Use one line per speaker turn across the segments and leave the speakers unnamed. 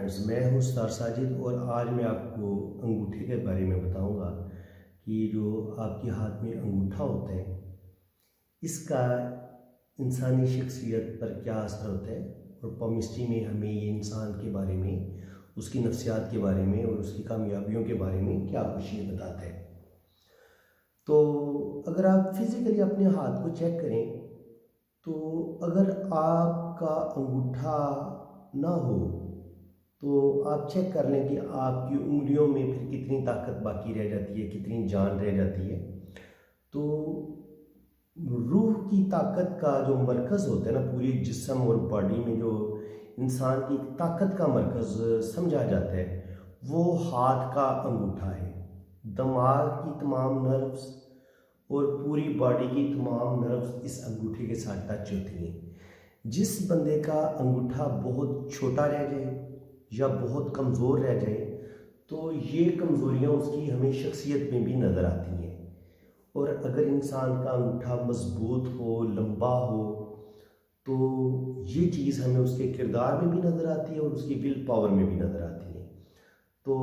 Friends, मैं हूँ sir Sajid और आज मैं आपको अंगूठे के बारे में बताऊंगा कि जो आपके हाथ में अंगूठा होता है इसका इंसानी शख्सियत पर क्या असर होता है और पॉमिस्ट्री में हमें ये इंसान के बारे में, उसकी नफ्सियात के बारे में और उसकी कामयाबियों के बारे में क्या कुछ ये बताता है। तो अगर आप फिज़िकली अपने हाथ को चेक करें तो अगर आपका अंगूठा ना हो तो आप चेक कर लें कि आपकी उंगलियों में फिर कितनी ताकत बाकी रह जाती है, कितनी जान रह जाती है। तो रूह की ताकत का जो मरकज़ होता है ना, पूरी जिस्म और बॉडी में जो इंसान की ताकत का मरकज़ समझा जाता है वो हाथ का अंगूठा है। दिमाग की तमाम नर्व्स और पूरी बॉडी की तमाम नर्व्स इस अंगूठे के साथ टच होती हैं। जिस बंदे का अंगूठा बहुत छोटा रह जाए या बहुत कमज़ोर रह जाए तो ये कमज़ोरियाँ उसकी हमें शख्सियत में भी नज़र आती हैं। और अगर इंसान का अंगूठा मजबूत हो, लंबा हो, तो ये चीज़ हमें उसके किरदार में भी नज़र आती है और उसकी विल पावर में भी नज़र आती है। तो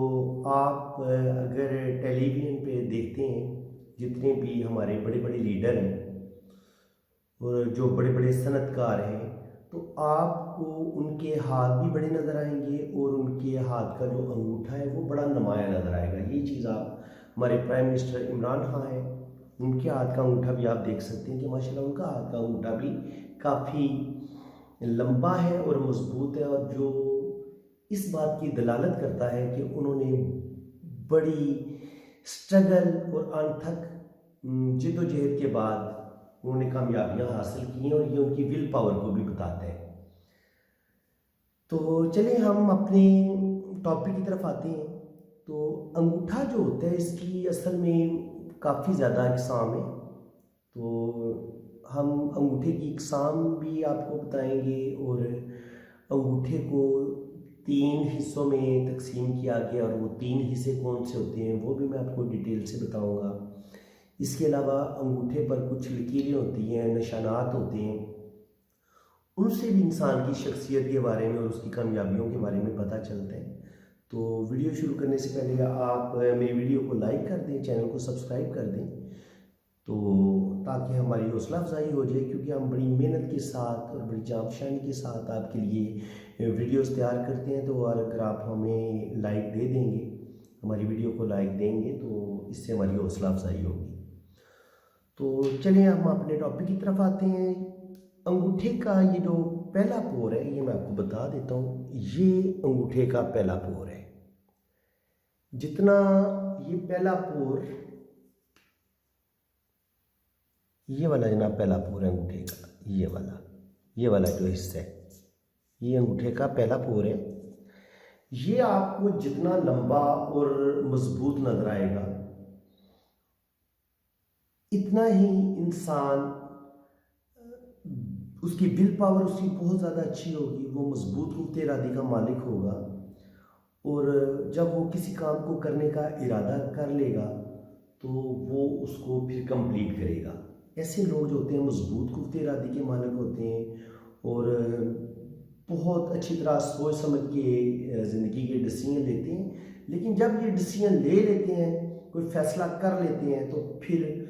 आप अगर टेलीविज़न पे देखते हैं जितने भी हमारे बड़े बड़े लीडर हैं और जो बड़े बड़े सनतकार हैं, तो आपको उनके हाथ भी बड़े नज़र आएंगे और उनके हाथ का जो अंगूठा है वो बड़ा नुमाया नज़र आएगा। ये चीज़ आप हमारे प्राइम मिनिस्टर इमरान खान हैं, उनके हाथ का अंगूठा भी आप देख सकते हैं कि माशाल्लाह उनका हाथ का अंगूठा भी काफ़ी लंबा है और मजबूत है, और जो इस बात की दलालत करता है कि उन्होंने बड़ी स्ट्रगल और अनथक जिद्दोजहद के बाद उन्होंने कामयाबियां हासिल की हैं और ये उनकी विल पावर को भी बताता है। तो चलिए हम अपने टॉपिक की तरफ आते हैं। तो अंगूठा जो होता है इसकी असल में काफ़ी ज़्यादा इकसाम है। तो हम अंगूठे की इकसाम भी आपको बताएंगे और अंगूठे को 3 हिस्सों में तकसीम किया गया और वो 3 हिस्से कौन से होते हैं वो भी मैं आपको डिटेल से बताऊंगा। इसके अलावा अंगूठे पर कुछ लकीरें होती हैं, निशानात होते हैं, उनसे भी इंसान की शख्सियत के बारे में और उसकी कामयाबियों के बारे में पता चलता है। तो वीडियो शुरू करने से पहले आप मेरी वीडियो को लाइक कर दें, चैनल को सब्सक्राइब कर दें, तो ताकि हमारी हौसला अफजाई हो जाए, क्योंकि हम बड़ी मेहनत के साथ और बड़ी जांपशानी के साथ आपके लिए वीडियोस तैयार करते हैं। तो अगर आप हमें लाइक दे देंगे, हमारी वीडियो को लाइक देंगे, तो इससे हमारी हौसला अफजाई होगी। तो चलिए हम अपने टॉपिक की तरफ आते हैं। अंगूठे का ये जो पहला पोर है ये मैं आपको बता देता हूँ, ये अंगूठे का पहला पोर है। जितना ये पहला पोर, ये वाला जनाब पहला पोर है अंगूठे का, ये वाला जो हिस्सा है ये अंगूठे का पहला पोर है। ये आपको जितना लंबा और मजबूत नजर आएगा इतना ही इंसान, उसकी विल पावर उसकी बहुत ज़्यादा अच्छी होगी, वो मजबूत क़ुव्वत इरादी का मालिक होगा और जब वो किसी काम को करने का इरादा कर लेगा तो वो उसको फिर कंप्लीट करेगा। ऐसे लोग जो होते हैं मजबूत क़ुव्वत इरादी के मालिक होते हैं और बहुत अच्छी तरह सोच समझ के ज़िंदगी के डिसीजन लेते हैं। लेकिन जब ये डिसीजन ले लेते हैं, कोई फ़ैसला कर लेते हैं, तो फिर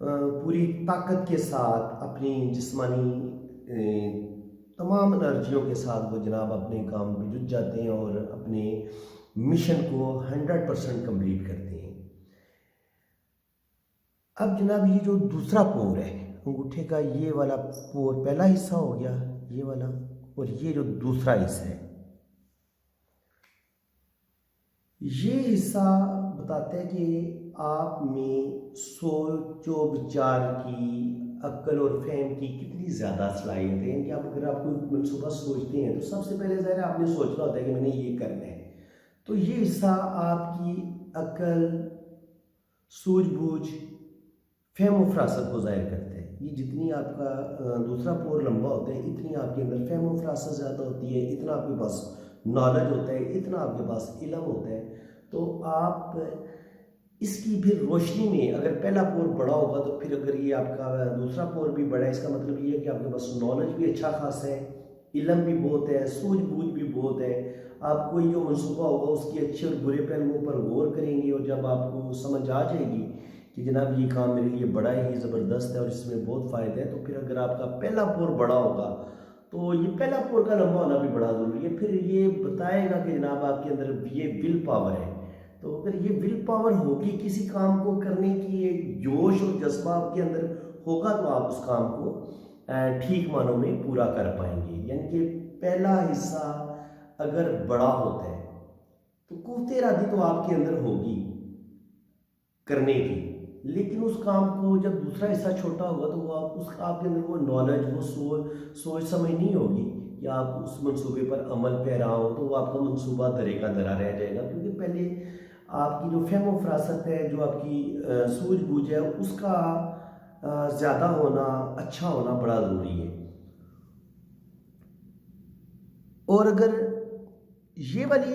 पूरी ताकत के साथ अपनी जिस्मानी तमाम एनर्जियों के साथ वो जनाब अपने काम पे जुट जाते हैं और अपने मिशन को 100% कंप्लीट करते हैं। अब जनाब ये जो दूसरा पोर है अंगूठे का, ये वाला पोर पहला हिस्सा हो गया ये वाला, और ये जो दूसरा हिस्सा है ये हिस्सा बताता है कि आप में सोचो विचार की, अक्ल और फहम की कितनी ज़्यादा सलाहियत है। कि आप अगर आप कोई मनसूबा सोचते हैं तो सबसे पहले ज़ाहिर आपने सोचना होता है कि मैंने ये करना है। तो ये हिस्सा आपकी अक्ल, सूझबूझ, फहम और फरासत को ज़ाहिर करता है। ये जितनी आपका दूसरा पोर लंबा होता है इतनी आपके अंदर फहम और फरासत ज़्यादा होती है, इतना आपके पास नॉलेज होता है, इतना आपके पास इल्म होता है। तो आप इसकी फिर रोशनी में, अगर पहला पोर बड़ा होगा तो फिर अगर ये आपका दूसरा पोर भी बड़ा है, इसका मतलब ये है कि आपके पास नॉलेज भी अच्छा खासा है, इल्म भी बहुत है, सूझबूझ भी बहुत है। आप कोई जो मनसूबा होगा उसके अच्छे और बुरे पहलुओं पर गौर करेंगे, और जब आपको समझ आ जाएगी कि जनाब ये काम मेरे लिए बड़ा ही ज़बरदस्त है और इसमें बहुत फ़ायदा है, तो फिर अगर आपका पहला पोर बड़ा होगा तो ये पहला पोर का लंबा होना भी बड़ा ज़रूरी है। फिर ये बताएगा कि जनाब आपके अंदर ये विल पावर है। तो अगर ये विल पावर होगी किसी काम को करने की, एक जोश और जज्बा आपके अंदर होगा, तो आप उस काम को ठीक मानों में पूरा कर पाएंगे। यानी कि पहला हिस्सा अगर बड़ा होता है तो कुव्वत इरादी तो आपके अंदर होगी करने की, लेकिन उस काम को जब दूसरा हिस्सा छोटा होगा तो वो उसका आपके अंदर वो नॉलेज, वो सोच समझ नहीं होगी कि आप उस मंसूबे पर अमल पैरा हो, तो वो आपका मंसूबा दरेगा दरा रह जाएगा। क्योंकि पहले आपकी जो फहम फरासत है, जो आपकी सूझबूझ है, उसका ज़्यादा होना, अच्छा होना बड़ा ज़रूरी है। और अगर ये वाली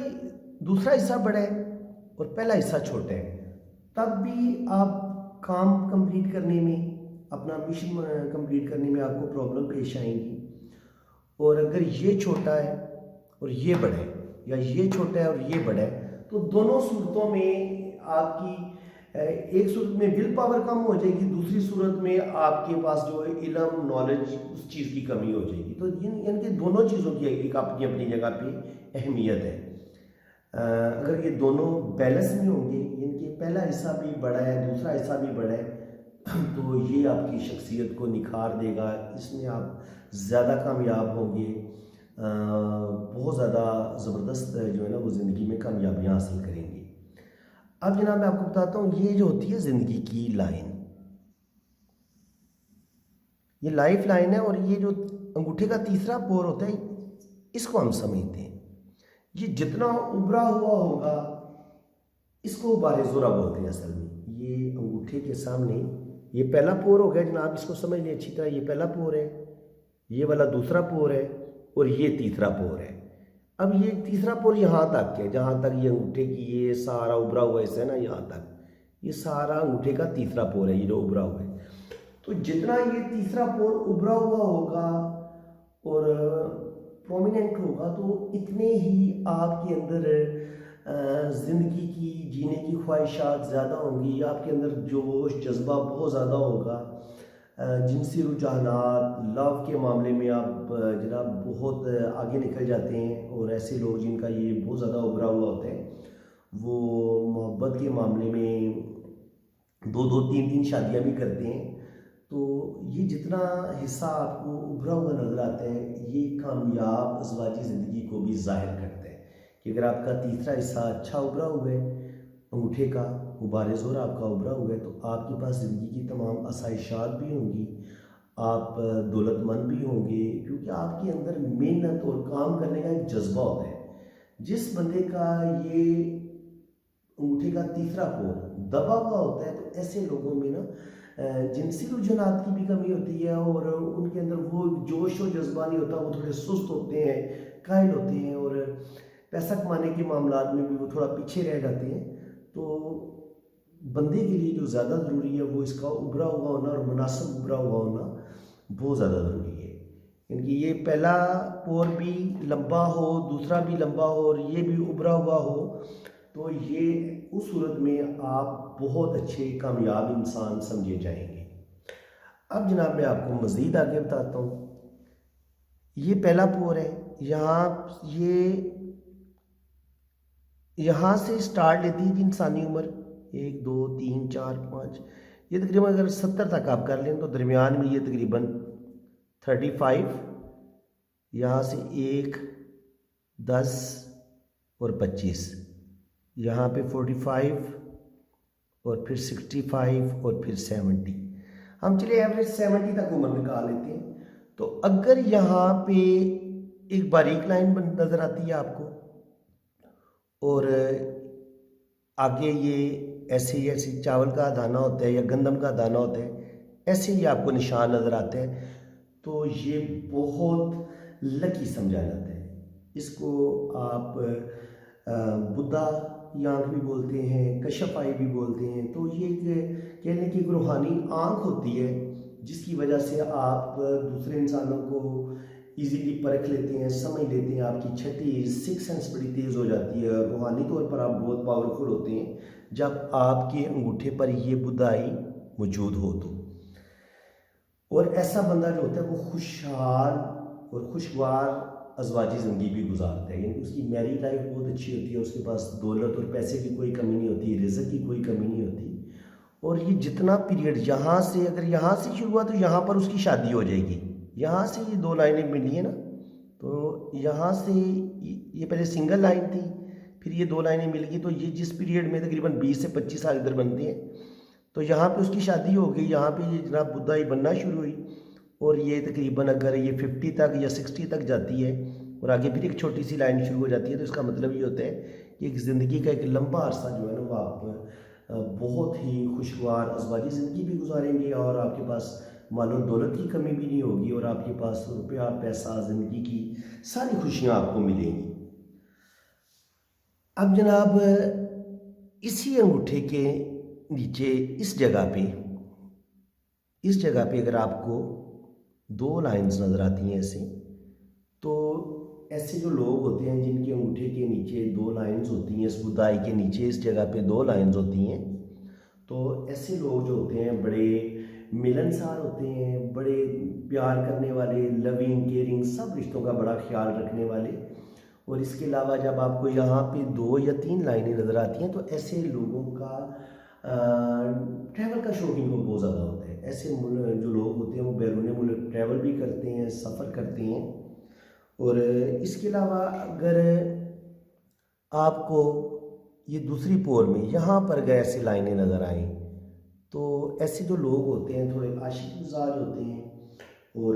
दूसरा हिस्सा बड़ा है और पहला हिस्सा छोटा है, तब भी आप काम कंप्लीट करने में, अपना मिशन कंप्लीट करने में आपको प्रॉब्लम पेश आएंगी। और अगर ये छोटा है और ये बड़ा है, या ये छोटा है और ये बड़ा है, तो दोनों सूरतों में आपकी एक सूरत में विल पावर कम हो जाएगी, दूसरी सूरत में आपके पास जो है इल्म, नॉलेज, उस चीज़ की कमी हो जाएगी। तो यानी कि दोनों चीज़ों की एक अपनी अपनी जगह पे अहमियत है। अगर ये दोनों बैलेंस में होंगे, यानी कि पहला हिस्सा भी बड़ा है, दूसरा हिस्सा भी बड़ा है, तो ये आपकी शख्सियत को निखार देगा, इसमें आप ज़्यादा कामयाब होंगे, बहुत ज़्यादा ज़बरदस्त जो है ना वो ज़िंदगी में कामयाबियाँ हासिल करेंगे। अब जनाब मैं आपको बताता हूँ, ये जो होती है ज़िंदगी की लाइन, ये लाइफ लाइन है, और ये जो अंगूठे का तीसरा पोर होता है, इसको हम समझते हैं। ये जितना उभरा हुआ होगा इसको उबारे ज़ोरा बोलते हैं असल में। ये अंगूठे के सामने ये पहला पोर हो गया जनाब, इसको समझ लें अच्छी तरह। ये पहला पोर है, ये वाला दूसरा पोर है, और ये तीसरा पोर है। अब ये तीसरा पोर यहाँ तक है, जहाँ तक ये अंगूठे की ये सारा उभरा हुआ हिस्सा है ना, यहाँ तक ये सारा अंगूठे का तीसरा पोर है, ये जो उभरा हुआ है। तो जितना ये तीसरा पोर उभरा हुआ होगा और प्रोमिनेंट होगा, तो इतने ही आपके अंदर ज़िंदगी की जीने की ख्वाहिशात ज़्यादा होंगी, आपके अंदर जोश जज्बा बहुत ज़्यादा होगा, जिनसी रुझानात, लव के मामले में आप जनाब बहुत आगे निकल जाते हैं। और ऐसे लोग जिनका ये बहुत ज़्यादा उभरा हुआ होता है, वो मोहब्बत के मामले में 2-2, 3-3 शादियाँ भी करते हैं। तो ये जितना हिस्सा आपको उभरा हुआ नज़र आता है, ये कामयाब अज़वाजी ज़िंदगी को भी ज़ाहिर करता है कि अगर आपका तीसरा हिस्सा अच्छा उभरा हुआ है, अंगूठे का उबारे ज़ोर आपका उभरा हुआ है, तो आपके पास ज़िंदगी की तमाम आसाइशात भी होंगी, आप दौलतमंद भी होंगे, क्योंकि आपके अंदर मेहनत और काम करने का एक जज्बा होता है। जिस बंदे का ये अंगूठे का तीसरा पोर दबा हुआ होता है, तो ऐसे लोगों में ना जिनसी रुझानात की भी कमी होती है, और उनके अंदर वो जोश और जज्बा नहीं होता, वो थोड़े सुस्त होते हैं, कायल होते हैं, और पैसा कमाने के मामलात में भी वो थोड़ा पीछे रह जाते हैं। तो बंदे के लिए जो ज़्यादा ज़रूरी है वो इसका उभरा हुआ होना और मुनासिब उभरा हुआ होना बहुत ज़्यादा ज़रूरी है। क्योंकि ये पहला पोर भी लंबा हो, दूसरा भी लंबा हो, और ये भी उभरा हुआ हो, तो ये उस सूरत में आप बहुत अच्छे कामयाब इंसान समझे जाएंगे। अब जनाब मैं आपको मज़ीद आगे बताता हूँ। ये पहला पोर है, यहाँ से स्टार्ट लेती है इंसानी उम्र, 1, 2, 3, 4, 5, ये तकरीबन अगर 70 तक आप कर लें तो दरमियान में ये तकरीबन 35, यहाँ से 1, 10 और 25, यहाँ पे 45 और फिर 65 और फिर 70। हम चलिए एवरेज 70 तक उम्र निकाल लेते हैं। तो अगर यहाँ पे एक बारीक लाइन नज़र आती है आपको, और आगे ये ऐसे चावल का दाना होता है या गंदम का दाना होता है, ऐसे ही आपको निशान नज़र आते हैं, तो ये बहुत लकी समझा जाता है। इसको आप बुद्धा की आँख भी बोलते हैं, कशफ आई भी बोलते हैं। तो ये कहने की एक रूहानी आँख होती है, जिसकी वजह से आप दूसरे इंसानों को इजीली परख लेते हैं, समझ लेते हैं। आपकी छठी सिक्स सेंस बड़ी तेज़ हो जाती है, रूहानी तौर पर आप बहुत पावरफुल होते हैं जब आपके अंगूठे पर ये बुदाई मौजूद हो तो। और ऐसा बंदा जो होता है वो खुशहाल और खुशगवार अज़वाजी ज़िंदगी भी गुजारता है, यानी उसकी मैरिड लाइफ बहुत अच्छी होती है, उसके पास दौलत और पैसे की कोई कमी नहीं होती, रिज़्क़ की कोई कमी नहीं होती। और ये जितना पीरियड यहाँ से, अगर यहाँ से शुरू हुआ तो यहाँ पर उसकी शादी हो जाएगी। यहाँ से ये 2 लाइनें मिली है ना, तो यहाँ से ये पहले सिंगल लाइन थी, फिर ये 2 लाइनें मिल गई, तो ये जिस पीरियड में तकरीबन 20 से 25 साल इधर बनते हैं, तो यहाँ पे उसकी शादी हो गई, यहाँ पे ये जनाब बुदाई बनना शुरू हुई। और ये तकरीबन अगर ये 50 तक या 60 तक जाती है और आगे फिर एक छोटी सी लाइन शुरू हो जाती है, तो इसका मतलब ये होता है कि एक ज़िंदगी का एक लंबा अरसा जो है ना वो आप बहुत ही खुशगवार अज़वाजी ज़िंदगी भी गुजारेंगे और आपके पास मालो दौलत की कमी भी नहीं होगी और आपके पास रुपया पैसा ज़िंदगी की सारी खुशियाँ आपको मिलेंगी। अब जनाब इसी अंगूठे के नीचे इस जगह पे अगर आपको 2 लाइंस नज़र आती हैं ऐसे, तो ऐसे जो लोग होते हैं जिनके अंगूठे के नीचे 2 लाइंस होती हैं, इस बुदाई के नीचे इस जगह पे 2 लाइंस होती हैं, तो ऐसे लोग जो होते हैं बड़े मिलनसार होते हैं, बड़े प्यार करने वाले, लविंग केयरिंग सब रिश्तों का बड़ा ख्याल रखने वाले। और इसके अलावा जब आपको यहाँ पे 2 या 3 लाइनें नज़र आती हैं तो ऐसे लोगों का ट्रैवल का शौक इनको बहुत ज़्यादा होता है। ऐसे जो लोग होते हैं वो बैरून मुल्क ट्रैवल भी करते हैं, सफ़र करते हैं। और इसके अलावा अगर आपको ये दूसरी पोल में यहाँ पर अगर ऐसी लाइनें नज़र आएँ, तो ऐसे जो लोग होते हैं थोड़े आशिक मिजाज होते हैं और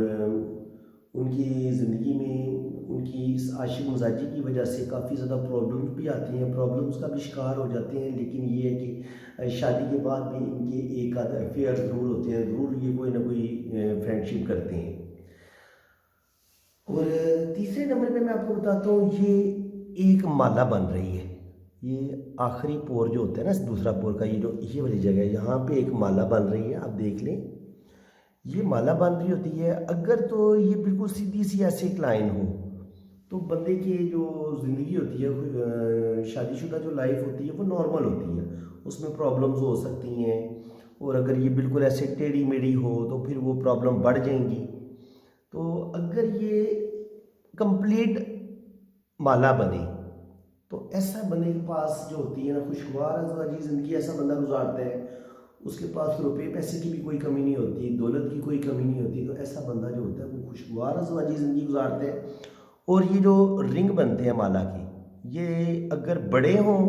उनकी ज़िंदगी में उनकी इस आशिक मिजाजी की वजह से काफ़ी ज़्यादा प्रॉब्लम्स भी आती हैं, प्रॉब्लम्स का भी शिकार हो जाते हैं। लेकिन ये है कि शादी के बाद भी इनके एक आध अफेयर ज़रूर होते हैं, ज़रूर ये कोई ना कोई फ्रेंडशिप करते हैं। और तीसरे नंबर पे मैं आपको बताता हूँ, ये एक माला बन रही है। ये आखिरी पोर जो होता है ना, दूसरा पोर का ये वाली जगह है, यहाँ पे एक माला बन रही है। आप देख लें, ये माला बन रही होती है। अगर तो ये बिल्कुल सीधी सी ऐसे एक लाइन हो तो बंदे की जो ज़िंदगी होती है, शादीशुदा जो लाइफ होती है वो नॉर्मल होती है, उसमें प्रॉब्लम्स हो सकती हैं। और अगर ये बिल्कुल ऐसे टेढ़ी मेढ़ी हो तो फिर वो प्रॉब्लम बढ़ जाएंगी। तो अगर ये कंप्लीट माला बने तो ऐसा बंदे के पास जो होती है ना खुशगवार अज़वाजी ज़िंदगी, ऐसा बंदा गुजारता है, उसके पास रुपये पैसे की भी कोई कमी नहीं होती, दौलत की कोई कमी नहीं होती। तो ऐसा बंदा जो होता है वो खुशगवार अज़वाजी ज़िंदगी गुजारता है। और ये जो रिंग बनते हैं माला के, ये अगर बड़े हों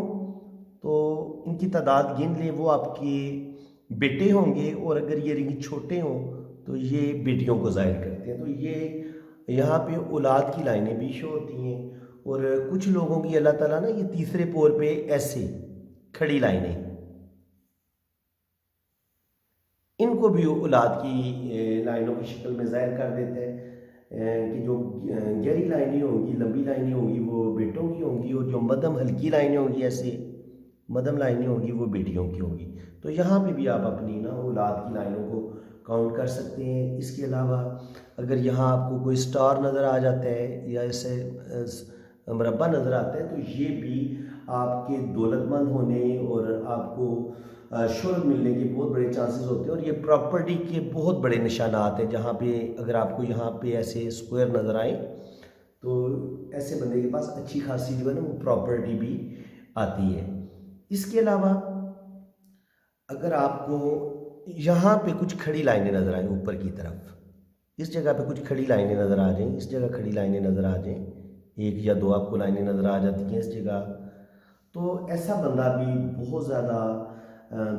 तो इनकी तादाद गिन लें, वो आपके बेटे होंगे। और अगर ये रिंग छोटे हों तो ये बेटियों को ज़ाहिर करते हैं। तो ये यहाँ पे औलाद की लाइनें भी शो होती हैं। और कुछ लोगों की अल्लाह ताला ना ये तीसरे पोर पे ऐसे खड़ी लाइनें, इनको भी औलाद की लाइनों की शक्ल में ज़ाहिर कर देते हैं कि जो गहरी लाइनें होंगी, लंबी लाइनें होंगी वो बेटों की होंगी, और जो मध्यम हल्की लाइनें होंगी ऐसे मध्यम लाइनें होंगी वो बेटियों की होंगी। तो यहाँ पे भी आप अपनी ना औलाद की लाइनों को काउंट कर सकते हैं। इसके अलावा अगर यहाँ आपको कोई स्टार नज़र आ जाता है या ऐसे मरबा नज़र आता है तो ये भी आपके दौलतमंद होने और आपको शोहरत मिलने के बहुत बड़े चांसेस होते हैं। और ये प्रॉपर्टी के बहुत बड़े निशानात हैं, जहाँ पे अगर आपको यहाँ पे ऐसे स्क्वायर नज़र आए तो ऐसे बंदे के पास अच्छी खासी जो है ना वो प्रॉपर्टी भी आती है। इसके अलावा अगर आपको यहाँ पे कुछ खड़ी लाइनें नज़र आएँ ऊपर की तरफ, इस जगह पे कुछ खड़ी लाइनें नज़र आ जाएँ, इस जगह खड़ी लाइनें नज़र आ जाएँ, 1 या 2 आपको लाइनें नज़र आ जाती हैं इस जगह, तो ऐसा बंदा भी बहुत ज़्यादा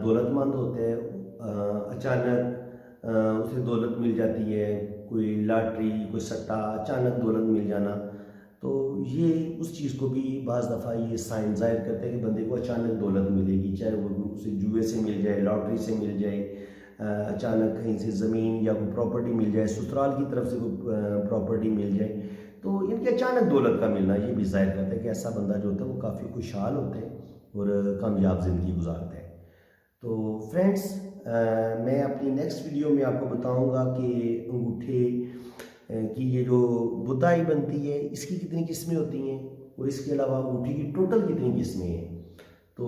दौलतमंद होते हैं। अचानक उसे दौलत मिल जाती है, कोई लॉटरी कोई सट्टा, अचानक दौलत मिल जाना, तो ये उस चीज़ को भी बाज़ दफ़ा ये साइन ज़ाहिर करते हैं कि बंदे को अचानक दौलत मिलेगी, चाहे वो उसे जुए से मिल जाए, लॉटरी से मिल जाए, अचानक कहीं से ज़मीन या कोई प्रॉपर्टी मिल जाए, ससुराल की तरफ से कोई प्रॉपर्टी मिल जाए, तो इनके अचानक दौलत का मिलना ये भी ज़ाहिर करता है कि ऐसा बंदा जो होता है वो काफ़ी खुशहाल होता है और कामयाब ज़िंदगी गुजारता है। तो फ्रेंड्स, मैं अपनी नेक्स्ट वीडियो में आपको बताऊंगा कि अंगूठे कि ये जो बुताई बनती है इसकी कितनी किस्में होती हैं और इसके अलावा अंगूठी की टोटल कितनी किस्में हैं। तो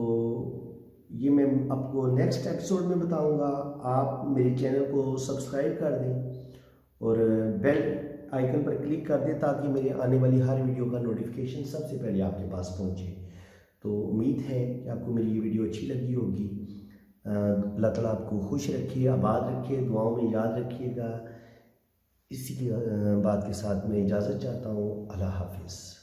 ये मैं आपको नेक्स्ट एपिसोड में बताऊंगा। आप मेरे चैनल को सब्सक्राइब कर दें और बेल आइकन पर क्लिक कर दें ताकि मेरे आने वाली हर वीडियो का नोटिफिकेशन सबसे पहले आपके पास पहुंचे। तो उम्मीद है कि आपको मेरी ये वीडियो अच्छी लगी होगी। अल्लाह ताला आपको खुश रखिए, आबाद रखिए, दुआओं में याद रखिएगा। इसी की बात के साथ मैं इजाज़त चाहता हूँ। अल्लाह हाफिज़।